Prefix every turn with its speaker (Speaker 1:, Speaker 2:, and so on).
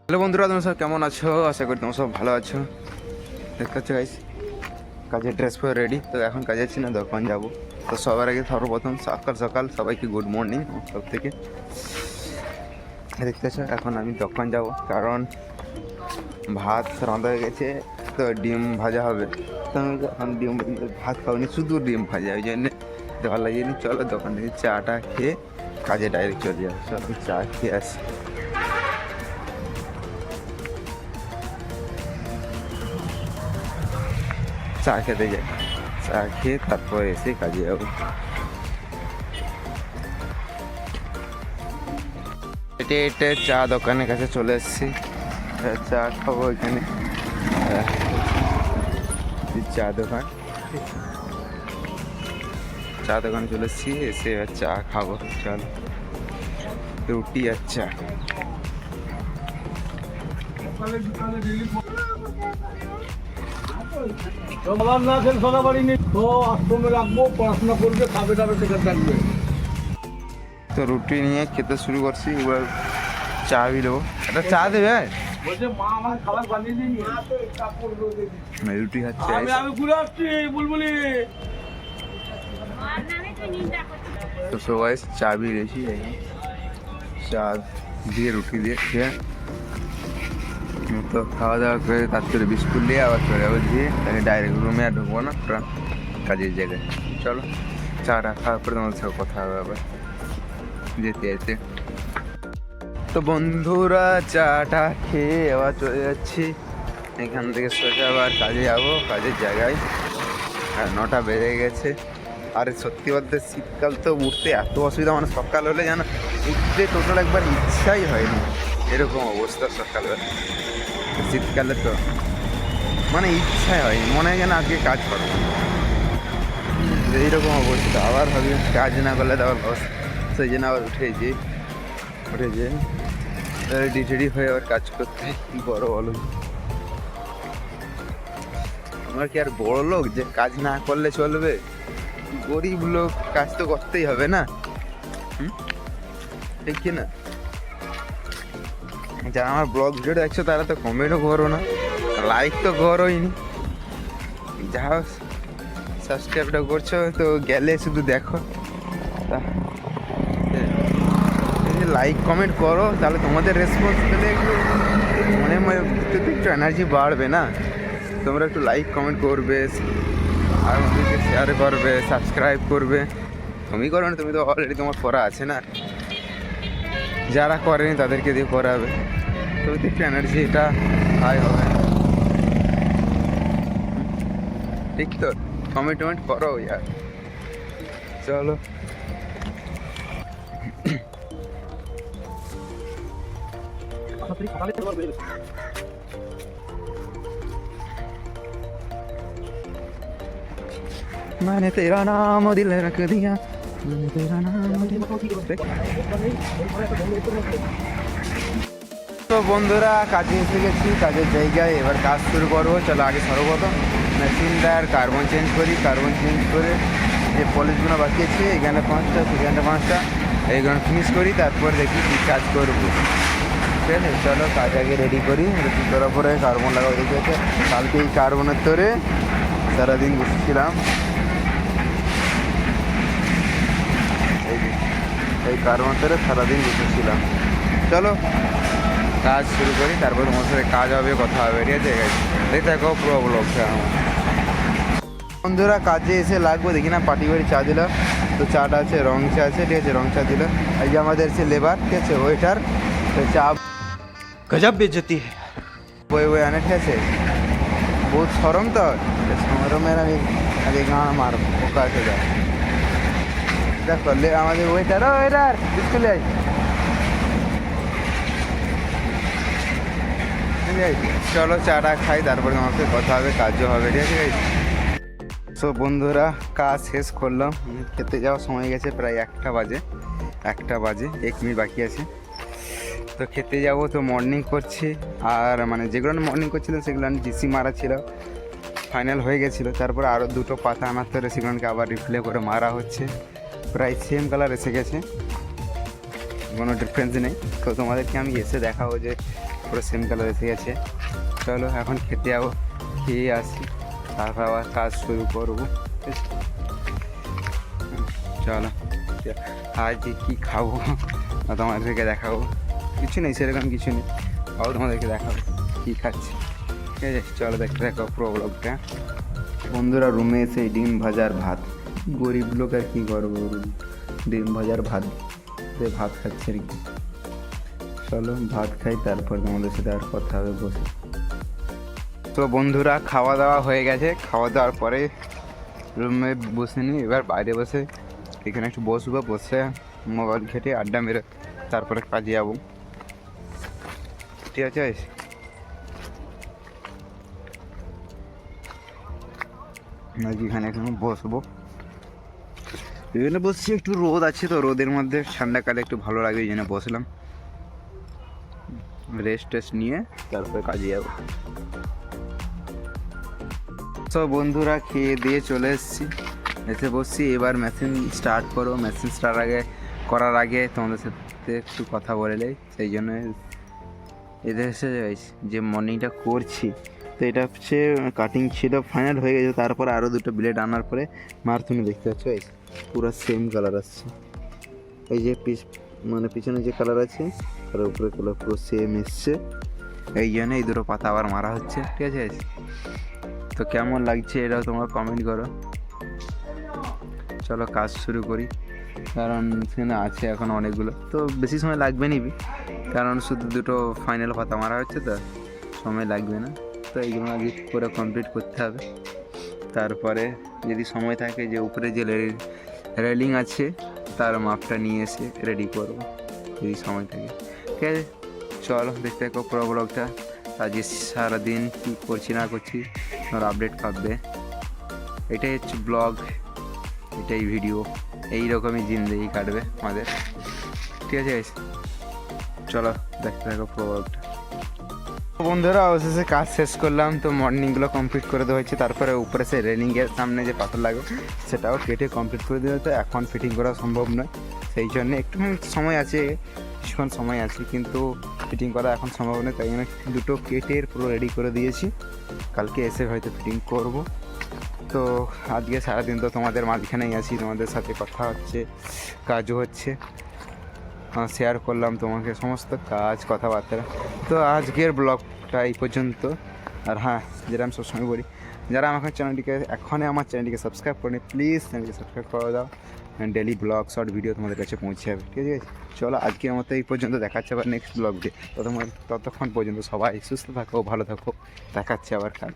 Speaker 1: Hello বন্ধুরা, তোমরা সব কেমন আছো? আশা করি তোমরা সব ভালো আছো। দেখতে পাচ্ছ গাইস, কাজের ড্রেস পরে রেডি। তো এখন কাজে আছি না, দোকান যাবো। তো সবার আগে সর্বপ্রথম সকাল সকাল সবাইকে গুড মর্নিং সব থেকে। দেখতে পাচ্ছ এখন আমি দোকান যাব, কারণ ভাত রাঁধা হয়ে গেছে, তো ডিম ভাজা হবে। তো আমি এখন ভাত খাওয়ানি, শুধু ডিম ভাজা, ওই জন্যে ভালো লাগেনি। চলো দোকান থেকে চাটা খেয়ে কাজে ডাইরেক্ট চলে যাবো। চলো চা খেয়ে আসি। চা খেতে যাই, চা খেয়ে তারপর এসে কাজে যাবো। হেঁটে হেঁটে চা দোকানের কাছে চলে এসেছি, চা খাবো এখানে। চা দোকান, চা দোকানে চলে এসেছি, এসে এবার চা খাবো। চলো, রুটি আর চা।
Speaker 2: বাবার না খেলে সোনা বাড়ি নেই তো আশ্রমে রাখবো, পড়াশোনা করবে, খাবে দাবে, সেখানে থাকবে।
Speaker 1: তো রুটি নিয়ে খেতে শুরু করছি, এবার চা বি দেবো। একটা চা দেবে?
Speaker 2: বলছে মা আমার খাবার বানিয়ে দিই।
Speaker 1: রুটি খাচ্ছে।
Speaker 2: আমি ঘুরে আসছি বুলবুলি।
Speaker 1: তো সবাই চা বি দিয়েছি, চা দিয়ে রুটি দিয়ে খেয়ে তো খাওয়া দাওয়া করে তারপরে বিস্কুট দিয়ে আবার চলে যাবো, দিয়ে তাকে ডাইরেক্ট রুমে আর ঢুকবো না, পুরো কাজের জায়গায়। চলো চাটা খাওয়ার পরে তোমাদের সাথে কথা হবে আবার যেতে যেতে। তো বন্ধুরা চাটা খেয়ে আবার চলে যাচ্ছি, এখান থেকে সোজা আবার কাজে যাবো, কাজের জায়গায়। আর 9টা বেজে গেছে। আর সত্যি বলতে শীতকাল তো উঠতে এত অসুবিধা, মানে সকাল হলে যেন উঠতে টোটাল একবার ইচ্ছাই হয়নি, এরকম অবস্থা সকালবেলা শীতকালে। তো মানে ইচ্ছাই হয়নি, মনে হয় যেন আজকে কাজ করো, এইরকম অবস্থা। আবার ভাবি কাজ না করলে তো আবার লস, সেই জন্য আবার উঠে যে রেডি টেডি হয়ে আবার কাজ করতে। কি বড় বলো, আমরা কি আর বড় লোক যে কাজ না করলে চলবে? গরিব লোক, কাজ তো করতেই হবে না, ঠিক কি না? যারা আমার ব্লগ ভিডিও দেখছো তারা তো কমেন্টও করো না, লাইক তো করোইনি, যা সাবস্ক্রাইবটা করছো তো গেলে শুধু দেখো। লাইক কমেন্ট করো, তাহলে তোমাদের রেসপন্স পেলে একটু মনে ভিতরে একটু এনার্জি বাড়বে না? তোমরা একটু লাইক কমেন্ট করবে, আর আমাদেরকে শেয়ার করবে, সাবস্ক্রাইব করবে। তুমি করো না, তুমি তো অলরেডি তোমার করা আছে না, যারা করেনি তাদেরকে দিয়ে করাবে, তবে তো একটু এনার্জি এটা হাই হবে, ঠিক তো? কমেন্ট টমেন্ট করো ইয়ার। চলো मैंने तेरा नाम दिल रख दिया, मैंने तेरा नाम दिल। তো বন্ধুরা কাজে এসে গেছি, কাজের জায়গায় এবার কাজ শুরু করবো। চলো আগে সর্বপ্রথম মেশিনটার কার্বন চেঞ্জ করি, কার্বন চেঞ্জ করে যে পলিশগুলো বাকি আছে, এখানে 5টা, সেখানে 5টা, এইগুলো ফিনিশ করি, তারপর দেখি কী কাজ করবো। ঠিক আছে, চলো কাজ আগে রেডি করি। রেডি করার পরে কার্বন লাগাও রেখেছে, কালকে এই কার্বনের তরে সারাদিন বসেছিলাম। এই কার্বন তরে সারাদিন বসেছিলাম। চলো কাজ শুরু করি, তারপর তোমার সাথে কাজ হবে, কথা হবে, ঠিক আছে? দেখতে থাকো পুরো ব্লগটা আমার। বন্ধুরা কাজে এসে লাগবো, দেখি না পাটি বাড়ি চা দিল, তো চাটা আছে রং চা আছে, ঠিক আছে, রং চা দিল। এই যে আমাদের সে লেবার, ঠিক আছে, ওয়েটার, তো চা গজব বেজতি বই আনে, ঠিক আছে। বহুত সরম, তো সরমের আমি আগে গান মার পোকা আছে। দেখো আমাদের ওয়েটার, ওয়েটার স্কুলে চলো চাটা খাই, তারপরে আমার সাথে কথা হবে, কাজও হবে, ঠিক আছে। সো বন্ধুরা কাজ শেষ করলাম, খেতে যাওয়ার সময় গেছে প্রায় 1টা বাজে, 1 মিনিট বাকি আছে। তো খেতে যাব, তো মর্নিং করছি। আর মানে যেগুলো মর্নিং করছিলাম সেগুলো জিসি মারা ছিল, ফাইনাল হয়ে গেছিলো। তারপরে আরও 2টো পাতা আনার তরে সেগুলোকে আবার রিপ্লে করে মারা হচ্ছে, প্রায় সেম কালার এসে গেছে। কোনো ডিফারেন্স নেই। তো তোমাদেরকে আমি এসে দেখাবো যে পুরো সেম কালার এসে গেছে। চলো এখন খেতে যাবো, খেয়ে আসি, তারপর আবার কাজ শুরু করবো। ঠিক আছে? চলো আজ কী খাবো তোমাদেরকে দেখাবো। কিছু নেই, সেরকম কিছু নেই, তাও তোমাদেরকে দেখাবো কী খাচ্ছি। ঠিক আছে, চলো দেখতে থাকো পুরো ব্লগটা। বন্ধুরা রুমে এসে ডিম ভাজার ভাত, গরিব লোক আর কী করবো, ডিম ভাজার ভাত দিয়ে ভাত খাচ্ছে আর কি। চলো ভাত খাই, তারপর তোমাদের সাথে আর কথা হবে বসে। তো বন্ধুরা খাওয়া দাওয়া হয়ে গেছে, খাওয়া দাওয়ার পরে রুমে বসে নিই, এবার বাইরে বসে এখানে একটু বসবো, বসে মোবাইল ঘেটে আড্ডা মেরে তারপরে কাজে যাবো। ঠিক আছে, এখানে এখন বসবো, এখানে বসছি, একটু রোদ আছে তো, রোদের মধ্যে ঠান্ডাকালে একটু ভালো লাগে, এই জন্য বসলাম, রেস্ট টেস্ট নিয়ে তারপরে কাজে যাবো। তো বন্ধুরা খেয়ে দিয়ে চলে এসেছি, এসে বসছি, এবার মেশিন স্টার্ট করো। মেশিন স্টার্ট করার আগে তোমাদের সাথে একটু কথা বলে নেই, সেই জন্য এদের এসে যে মর্নিংটা করছি। তো এটা হচ্ছে কাটিং ছিল, ফাইনাল হয়ে গেছে, তারপরে আরও দুটো ব্লেড আনার পরে তুমি দেখতে পাচ্ছ পুরো সেম কালার আসছে। এই যে মানে পিছনে যে কালার আছে তার উপরে কালার পুরো সেম এসছে, এই জন্য এই দুটো পাতা আবার মারা হচ্ছে। ঠিক আছে, তো কেমন লাগছে এটাও তোমরা কমেন্ট করো। চলো কাজ শুরু করি, কারণ সেখানে আছে এখন অনেকগুলো, তো বেশি সময় লাগবে নিবি, কারণ শুধু দুটো ফাইনাল পাতা মারা হচ্ছে, তো সময় লাগবে না। তো এইগুলো আগে পুরো কমপ্লিট করতে হবে, তারপরে যদি সময় থাকে যে উপরে যে রেলিং আছে তার মাপটা নিয়ে এসে রেডি করবো, যদি সময় থাকে। ঠিক আছে, চলো দেখতে থাকো পুরো ব্লগটা। আজকে সারাদিন কী করছি না করছি তোমার আপডেট পাবে। এটাই হচ্ছে ব্লগ, এটাই ভিডিও, এইরকমই জিন্দেগি কাটবে আমাদের। ঠিক আছে, চলো দেখতে থাকো পুরো ব্লগটা। বন্ধুরা অবশেষে কাজ শেষ করলাম, তো মর্নিংগুলো কমপ্লিট করে দেওয়া হয়েছে, তারপরে উপরে সে রেলিংয়ের সামনে যে পাথর লাগবে সেটাও কেটে কমপ্লিট করে দেওয়া হয়েছে। এখন ফিটিং করা সম্ভব নয়, সেই জন্য একটু সময় আছে, কিছুক্ষণ সময় আছে, কিন্তু ফিটিং করা এখন সম্ভব নয়, তাই জন্য দুটো কেটে পুরো রেডি করে দিয়েছি, কালকে এসে হয়তো ফিটিং করব। তো আজকে সারাদিন তো তোমাদের মাঝখানেই আছি, তোমাদের সাথে কথা হচ্ছে, কাজও হচ্ছে, শেয়ার করলাম তোমাকে সমস্ত কাজ কথাবার্তা। তো আজকের ব্লগটা এই পর্যন্ত। আর হ্যাঁ, যেটা আমি সবসময় বলি, যারা আমার আমার চ্যানেলটিকে সাবস্ক্রাইব করেনি, প্লিজ চ্যানেলটিকে সাবস্ক্রাইব করে দাও, ডেলি ব্লগ শর্ট ভিডিও তোমাদের কাছে পৌঁছে যাবে। ঠিক আছে, চলো আজকের মতো এই পর্যন্ত, দেখাচ্ছে আবার নেক্সট ব্লগ ডে। ততক্ষণ পর্যন্ত সবাই সুস্থ থাকো, ভালো থাকো, দেখাচ্ছে আবার কাল।